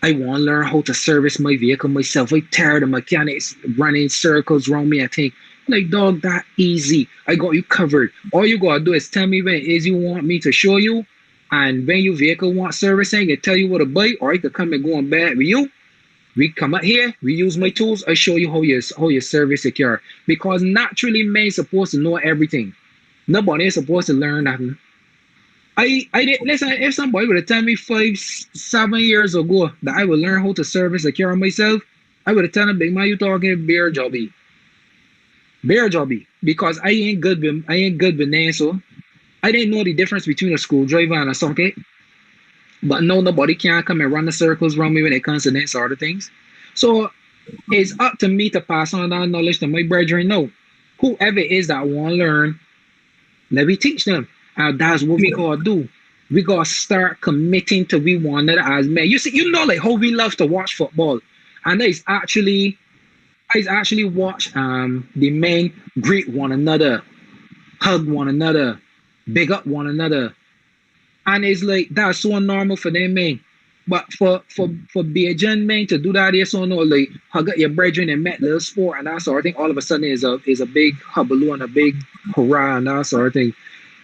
I want to learn how to service my vehicle myself. I tired of mechanics running circles around me. I think, like, dog, that easy. I got you covered. All you gotta do is tell me when it is you want me to show you. And when your vehicle wants servicing, I tell you what to buy, or I could come and go on bed with you. We come out here, we use my tools, I show you how you service your car. Because naturally men supposed to know everything. Nobody is supposed to learn nothing. I did listen. If somebody would have told me 5, 7 years ago that I would learn how to service a car myself, I would have told them, big man, you talking bare jobby, because I ain't good with names. So I didn't know the difference between a screwdriver and a socket. But no, nobody can come and run the circles around me when it comes to that sort of things. So it's up to me to pass on that knowledge to my brethren. No, whoever it is that want to learn, let me teach them. And that's what we Yeah. gotta do. We gotta start committing to we one another as men. You see, you know, like how we love to watch football, and I actually watch the men greet one another, hug one another, big up one another, and it's like that's so normal for them men. But for Bajan men to do that, is so no like hug up your brethren and met little sport and that sort of thing. All of a sudden is a big hubbub and a big hurrah and that sort of thing.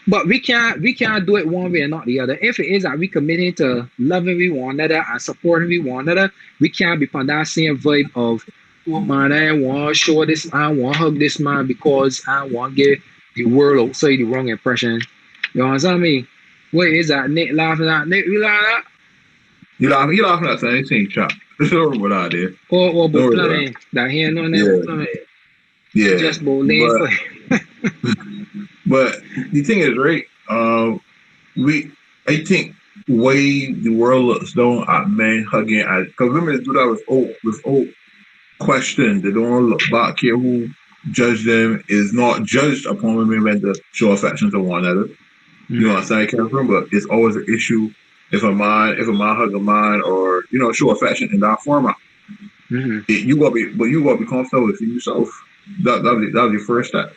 But we can't do it one way and not the other. If it is that we committed to loving we one another and supporting we one another, we can't be on that same vibe of, oh man, I want to show this, I want to hug this man because I want to get the world outside the wrong impression. You understand me? What is that? Nick laughing at Nick? You like that? You laughing at anything, chap. Don't worry about that. Or Don't about worry about it. plumbing? That hand on there about Yeah, plumbing. yeah. Just about laying But for but the thing is, right? We I think way the world looks down at men hugging at because women do that with question. They don't look back here who judge them is not judged upon women when they show affection to one another. You know what I'm Mm-hmm. saying? I came from, but it's always an issue if a man hug a man or show affection in that format. Mm-hmm. You gotta be comfortable within yourself. That was your first step.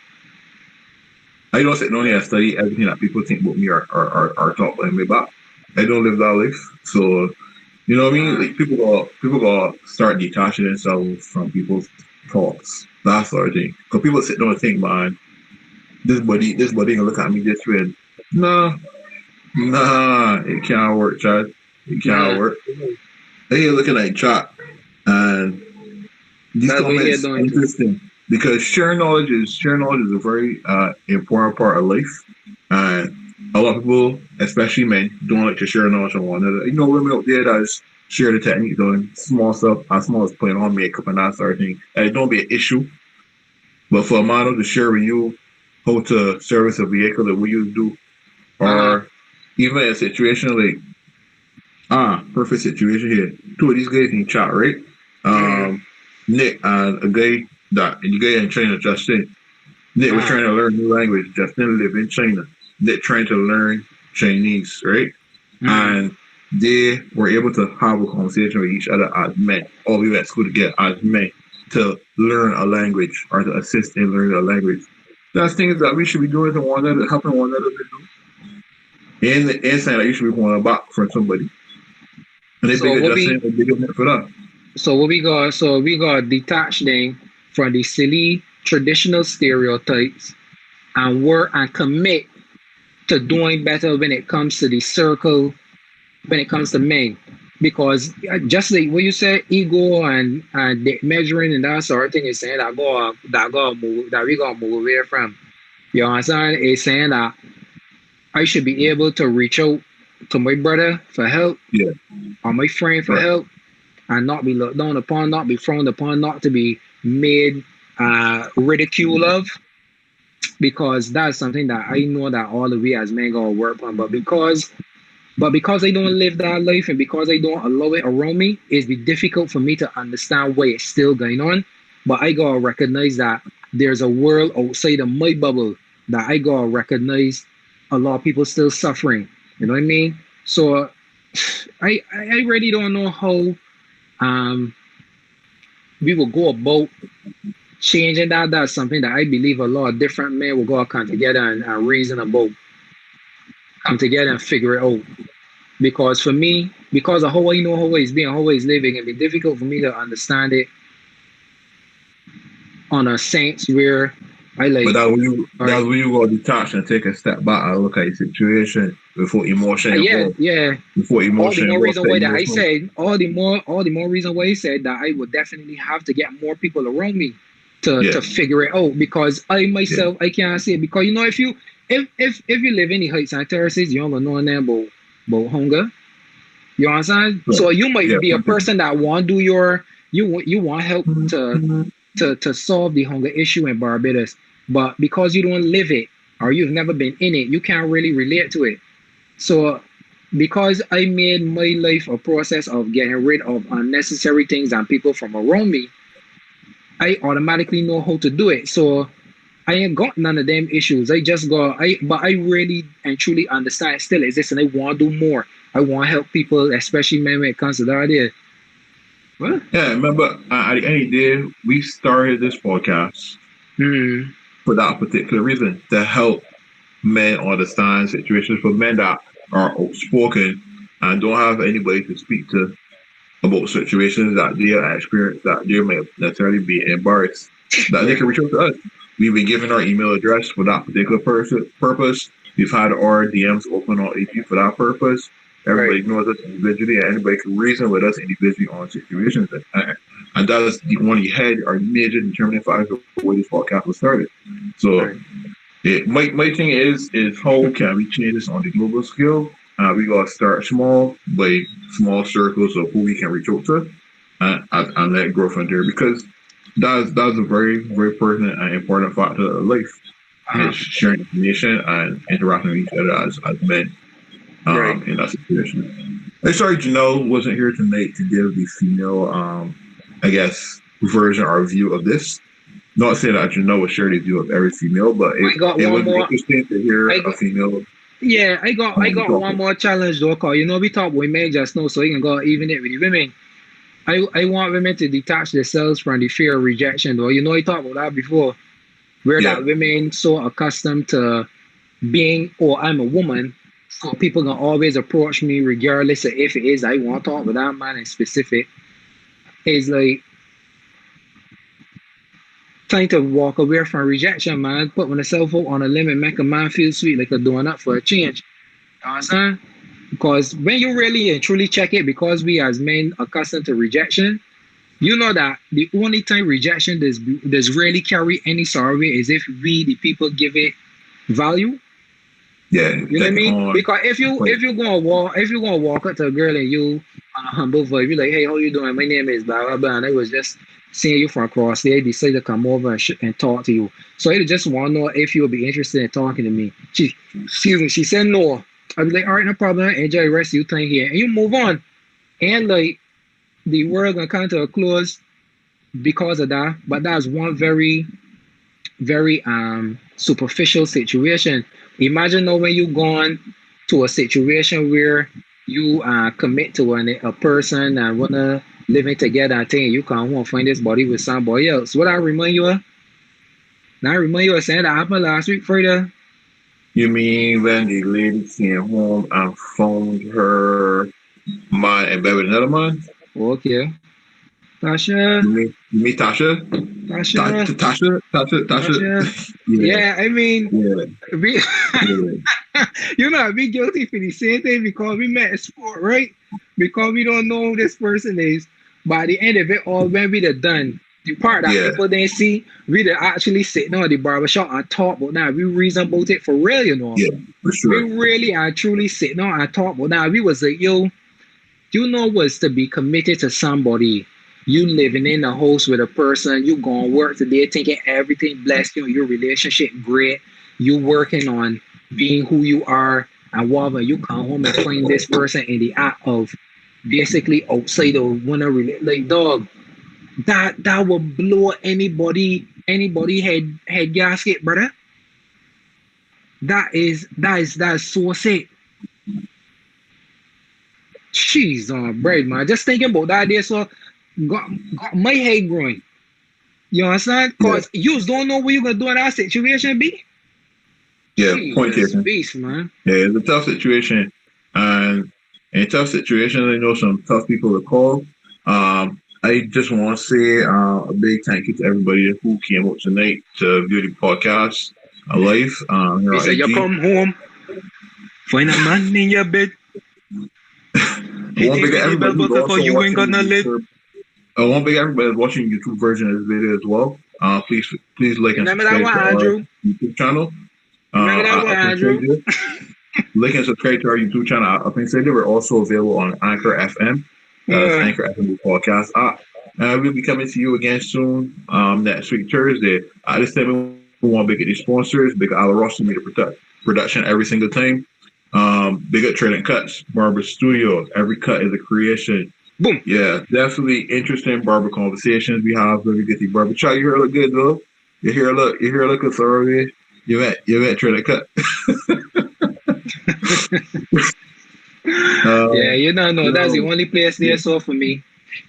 I don't sit down here and study everything that people think about me or talk behind my back. I don't live that life. So you know what I mean? Like people go start detaching themselves from people's thoughts, that sort of thing. Because people sit down and think, man, this body gonna look at me this way. Nah, nah, it can't work, Chad. It can't Nah, work. Then you're looking at chat, and these that's what you're comments doing too. interesting because sharing knowledge is a very important part of life, and a lot of people, especially men, don't like to share knowledge on one another. Women out there that just share the technique doing small stuff as small as putting on makeup and that sort of thing, and it don't be an issue. But for a model to share with you how to service a vehicle that we use do, Uh-huh. or even a situation like perfect situation here. Two of these guys in chat, right? Mm-hmm. Um, Nick and a guy the guy in China, Justin. Nick was Uh-huh. trying to learn new language. Justin live in China. Nick trying to learn Chinese, right? Mm-hmm. And they were able to have a conversation with each other as men. All we went to school together as men to learn a language or to assist in learning a language. That's things that we should be doing to one another, helping one another to do. And saying that you should be going back for somebody. And they So bigger what Justin, we they bigger Nick for that. so we got detached then from the silly traditional stereotypes and work and commit to doing better when it comes to the circle, when it comes to men. Because just like what you said, ego and the measuring and that sort of thing is saying that we gonna move away from. You understand? It's saying that I should be able to reach out to my brother for help Yeah, or my friend for right. help and not be looked down upon, not be frowned upon, not to be made ridicule of, because that's something that I know that all of we as men gotta work on. But because I don't live that life and because I don't allow it around me, it's be difficult for me to understand why it's still going on. But I gotta recognize that there's a world outside of my bubble that I gotta recognize a lot of people still suffering. You know what I mean? So I really don't know how um we will go about changing that. That's something that I believe a lot of different men will go come together and reason about, come together and figure it out. Because for me, because of how I know how it's being, how it's living, it'd be difficult for me to understand it on a sense where I But like, all that's right, when you go detach and take a step back and look at your situation before emotion yeah, involved. yeah. Before All the emotion more involves reason the why that I emotional. said, all the more reason why I said that I would definitely have to get more people around me Yeah, to figure it out. Because I yeah, myself I can't say it. Because you know, if you live in the heights and terraces, you don't know nothing about hunger. You understand? right. So you Yeah, might be a for sure. person that want do your you want help to solve the hunger issue in Barbados, but because you don't live it or you've never been in it, you can't really relate to it. So because I made my life a process of getting rid of unnecessary things and people from around me, I automatically know how to do it. So I ain't got none of them issues. I just got but I really and truly understand it still exists and I want to do more. I want to help people, especially men when it comes to that idea. What? Yeah, remember at the end of the day, we started this podcast Hmm. for that particular reason to help men understand situations for men that are outspoken and don't have anybody to speak to about situations that they have experienced that they may necessarily be embarrassed, that they Right. can reach out to us. We've been given our email address for that particular purpose. We've had our DMs open on AP for that purpose. Right. Everybody knows us individually, and anybody can reason with us individually on situations. And that's one of the head or major determining factors of where this podcast was started. So Right. my thing is how can we change this on the global scale? We gotta start small, by small circles of who we can reach out to, and let it grow from there. Because that's a very pertinent and important factor of life Uh-huh. is sharing information and interacting with each other as men Right. in that situation. I'm sorry Janelle wasn't here tonight to give the female I guess version or view of this. Not saying that Janelle would share the view of every female, but I got it one would be more. interesting to hear I a got female Yeah, I got one topic. more challenge though, cause you know we talk women just now, so you can go even it with the women. I want women to detach themselves from the fear of rejection though. You know I talked about that before, where Yeah, that women so accustomed to being, oh, I'm a woman, so people can always approach me regardless of if it is I want to talk with that man in specific. It's like trying to walk away from rejection, man. Put myself out on a limit, make a man feel sweet like a doing up for a change. You understand? Because when you really and truly check it, because we as men accustomed to rejection, you know that the only time rejection does really carry any sorrow is if we, the people, give it value. yeah, You know what I take it mean? on. Because Point. if you gonna walk up to a girl and you on a humble voice, you like, hey, how you doing? My name is blah blah blah, and I was just seeing you from across there. Decided to come over and talk to you. So I just want to know if you would be interested in talking to me. Excuse me. She said no. I'd be like, all right, no problem. Enjoy the rest of your time here, and you move on. And like the world gonna come to a close because of that. But that's one very superficial situation. Imagine now when you gone to a situation where you commit to a person and wanna living together and think you can't want to find this body with somebody else. What I remind you of? Now I remind you of saying that happened last week, Frida. You mean when the lady came home and found her man in bed with another man? Okay. Tasha, You mean Tasha? Tasha, Tasha? Tasha. Yeah, Yeah, I mean, yeah, we, yeah, you know, be guilty for the same thing because we met in sport, right? Because we don't know who this person is. By the end of it all, when we done done, the part that yeah, people didn't see, we done actually sitting on the barbershop and talk about now. We reason about it for real, you know. yeah, for We sure. really are truly sitting on and talk about now. We was like, yo, you know what's to be committed to somebody. You living in a house with a person, you going to work today thinking everything blessed you, your relationship great. You working on being who you are, and whatever you come home and find this person in the act of basically outside of one of like dog. That will blow anybody head gasket, brother. That is so sick. Jeez, bread man. Just thinking about that idea. So got my head growing. You understand? Yeah, Cause you don't know what you're gonna do in that situation, be. yeah. Point Jesus, taken. beast, man. Yeah, it's a tough situation, and in a tough situation, I know some tough people to call. I just want to say a big thank you to everybody who came out tonight to view the podcast live here He on said, "You IG. come home, find a man in your bed, I hit want to him big with the everybody bell who's buckle, cause also you ain't got watching no the lid." YouTube. I want to big everybody who's watching the YouTube version of this video as well. Please like You and remember that subscribe one, to our Andrew? YouTube channel. Remember that one, Up inside Andrew? you. Like and subscribe to our YouTube channel. Up inside you. We're also available on Anchor FM. That's Uh, Anchor FM podcast app. We'll be coming to you again soon. Next week Thursday. This time we want big at these sponsors. Big Ala Ross to be the production every single time. Big at Trading Cuts, Barber Studio. Every cut is a creation. boom. Yeah, definitely interesting barber conversations we have when we get the barber chat. You hear look good though. You hear look authority. You met Trading Cut. Yeah, Uh, you don't know. That's the yo, only place there yeah, so for me.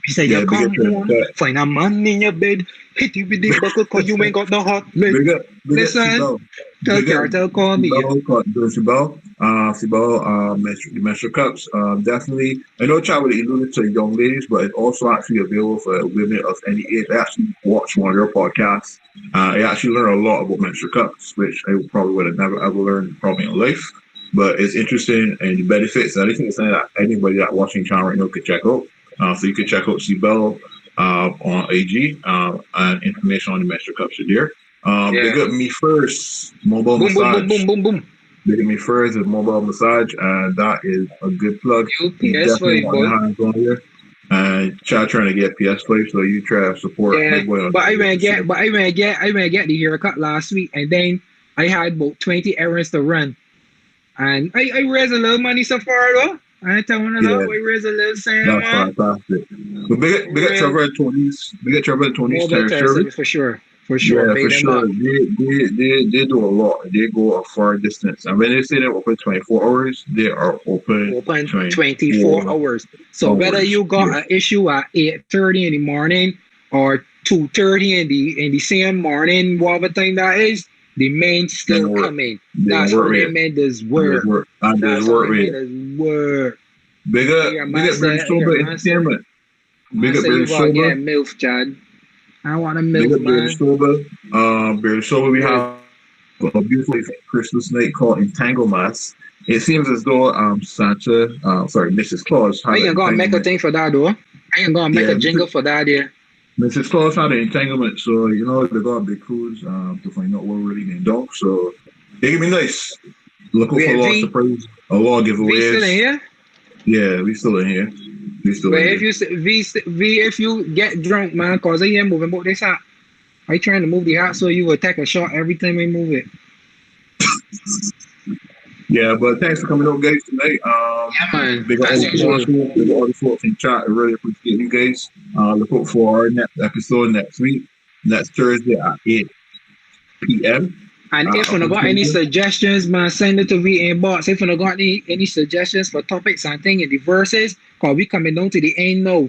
He said, "You yeah, big up come Trading home, Cut. find a man in your bed, hit you with the buckle, cause you ain't got no hot lid." Big up Listen, Sibel. tell Big up Cartel call me. Yeah. Sibel, Sibel. Sibel, the menstrual cups. Definitely. I know Child alluded to young ladies, but it's also actually available for women of any age. I actually watched one of your podcasts. I actually learned a lot about menstrual cups, which I probably would have never ever learned probably in life. But it's interesting and the benefits. And I think it's something that anybody that watching channel right now could check out. So you can check out Sibel on AG and information on the menstrual cups are there. Big Yeah. up me first, mobile Boom, boom, boom, massage. boom, boom, boom. Big up me first is mobile massage, and that is a good plug. You UPS for definitely you, want your boy. hands on here. And trying to get PS5, so you try to support Yeah, Big Boy on but I here went for sure. get, I went get the haircut last week, and then I had about 20 errands to run, and I raised a little money so far though. I ain't telling you though, Yeah, I raised a little same that's man. fantastic. But big up Real Trevor and Tony's, big up Trevor and Tony's mobile tire tire service. service for sure. Yeah, Pay for them up. sure. They do a lot. They go a far distance. And when they say they're open 24 hours, they are open Open 24 24 hours. So whether hours. you got Yeah. an issue at 8:30 in the morning or 2:30 in the same morning, whatever time that is, the men They still can work. coming. They can That's how work they with it. made this And there's work. work. And there's That's how work they with made it. this work. Big up British Entertainment. Man Big up say you British gotta Sober. get MILF, Chad. I want a Big MILF, up British man. Sober. British Sober, we Real. have a beautiful Christmas night called Entanglemas. It seems as though Mrs. Claus I had an ain't gonna make a entanglement. thing for that though. I ain't gonna make Yeah, a jingle for that yeah. Mrs. Claus had an entanglement, so you know they got a big cruise to find out what really going on. So it can be nice. Look out for a Wait, lot of V surprises, a lot of V still in giveaways. here? Yeah, we still in here. We still But in if here. you V, if you get drunk, man, cause I ain't moving about this hat. I trying to move the hat so you will take a shot every time I move it. Yeah, but thanks for coming out, guys, tonight. Yeah, man. Big up all As the usual. sponsors, big up all the folks in chat. I really appreciate you guys. Look out for our next episode next week, next Thursday at 8 p.m. And if you Up got until any then. suggestions, man, send it to V inbox. If you got any suggestions for topics and thing in the verses, cause we coming down to the end now.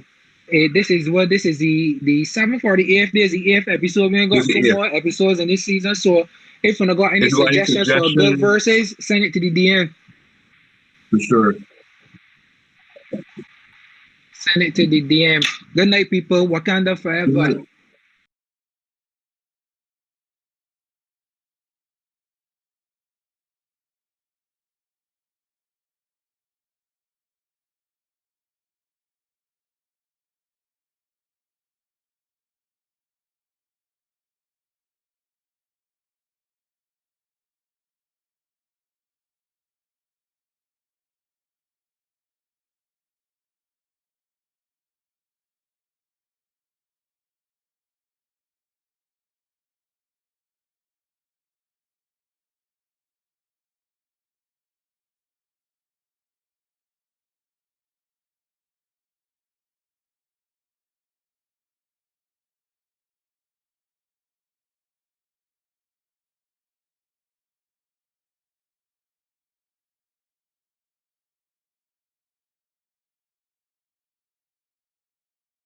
This is the 748th. This is the 8th episode. We ain't This got is two it. more episodes in this season. So if you got any If you got any suggestions for good suggestions, verses, send it to the DM. for sure. Send it to the DM. Good night, people. Wakanda Good forever. night.